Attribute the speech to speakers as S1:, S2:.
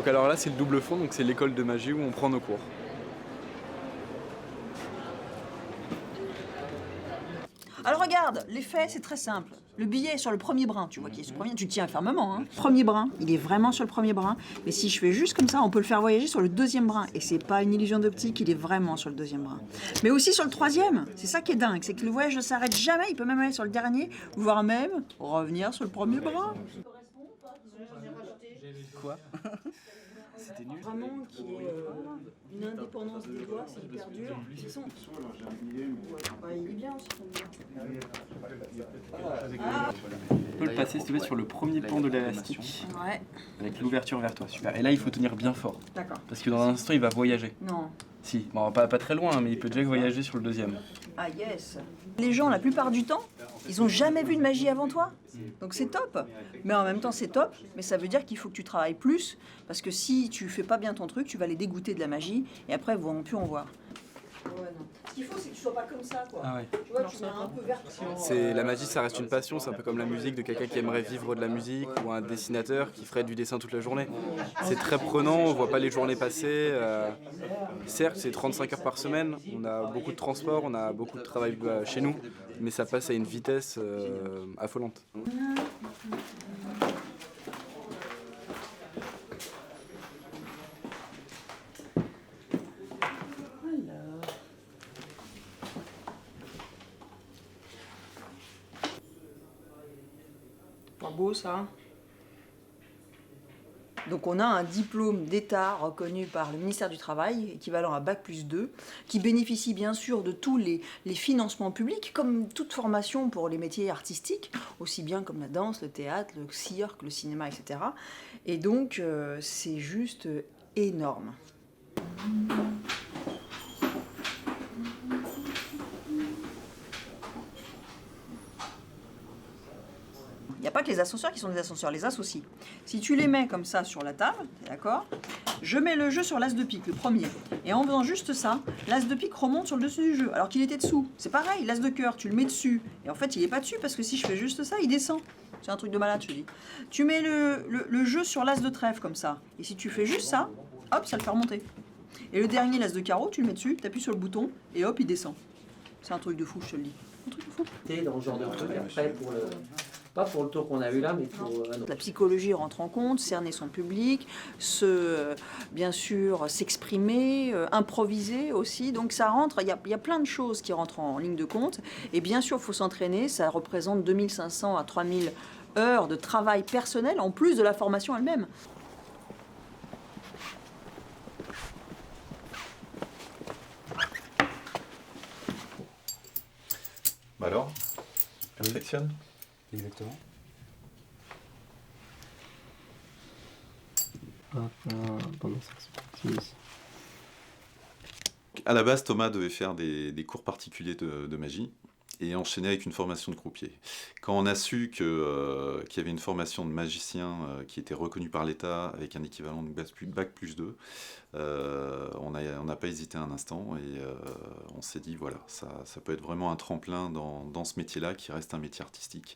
S1: Donc alors là c'est le double fond, donc c'est l'école de magie où on prend nos cours.
S2: Alors regarde, l'effet c'est très simple. Le billet est sur le premier brin, tu vois qui est ce premier, tu tiens fermement. Hein. Premier brin, il est vraiment sur le premier brin. Mais si je fais juste comme ça, on peut le faire voyager sur le deuxième brin. Et c'est pas une illusion d'optique, il est vraiment sur le deuxième brin. Mais aussi sur le troisième, c'est ça qui est dingue, c'est que le voyage ne s'arrête jamais, il peut même aller sur le dernier, voire même revenir sur le premier brin.
S1: Quoi? C'était nul.
S2: Vraiment qui est une indépendance des doigts, c'est hyper dur. C'est son. Il est bien aussi.
S1: On peut le passer s'il te plaît sur le premier pan de l'élastique.
S2: Ouais,
S1: Avec l'ouverture vers toi, super. Et là il faut tenir bien fort.
S2: d'accord.
S1: Parce que dans un instant il va voyager.
S2: Non.
S1: Si, bon, pas très loin, mais il peut déjà voyager sur le deuxième.
S2: Ah yes. Les gens, la plupart du temps, ils ont jamais vu de magie avant toi. Donc c'est top. Mais en même temps, c'est top. Mais ça veut dire qu'il faut que tu travailles plus. Parce que si tu fais pas bien ton truc, tu vas les dégoûter de la magie. Et après, ils ne vont plus en voir. Ouais, non. Ce qu'il faut, c'est que tu sois pas comme ça, quoi.
S1: Ah ouais.
S2: Tu vois, tu mets un peu vert.
S1: La magie, ça reste une passion, c'est un peu comme la musique de quelqu'un qui aimerait vivre de la musique ou un dessinateur qui ferait du dessin toute la journée. C'est très prenant, on voit pas les journées passer. Certes, c'est 35 heures par semaine, on a beaucoup de transport, on a beaucoup de travail chez nous, mais ça passe à une vitesse affolante.
S2: Pas beau ça. Donc on a un diplôme d'État reconnu par le ministère du Travail, équivalent à Bac+2, qui bénéficie bien sûr de tous les financements publics, comme toute formation pour les métiers artistiques, aussi bien comme la danse, le théâtre, le cirque, le cinéma, etc. Et donc c'est juste énorme. Il n'y a pas que les ascenseurs qui sont des ascenseurs, les as aussi. Si tu les mets comme ça sur la table, t'es d'accord? Je mets le jeu sur l'as de pique, le premier. Et en faisant juste ça, l'as de pique remonte sur le dessus du jeu, alors qu'il était dessous. C'est pareil, l'as de cœur, tu le mets dessus. Et en fait, il n'est pas dessus, parce que si je fais juste ça, il descend. C'est un truc de malade, je te dis. Tu mets le jeu sur l'as de trèfle, comme ça. Et si tu fais juste ça, hop, ça le fait remonter. Et le dernier, l'as de carreau, tu le mets dessus, tu appuies sur le bouton, et hop, il descend. C'est un truc de fou, je te le dis. Un truc de fou.
S3: T'es dans ce genre de truc après pour le... Pas pour le tour qu'on a eu là, mais pour...
S2: La psychologie rentre en compte, cerner son public, bien sûr s'exprimer, improviser aussi. Donc ça rentre, il y a plein de choses qui rentrent en ligne de compte. Et bien sûr, il faut s'entraîner. Ça représente 2500 à 3000 heures de travail personnel, en plus de la formation elle-même.
S4: Bah alors, perfectionne.
S1: Exactement.
S4: À la base, Thomas devait faire des cours particuliers de magie et enchaîner avec une formation de croupier. Quand on a su qu'il y avait une formation de magicien qui était reconnue par l'État avec un équivalent de Bac+2, on n'a pas hésité un instant et on s'est dit voilà, ça peut être vraiment un tremplin dans ce métier-là qui reste un métier artistique.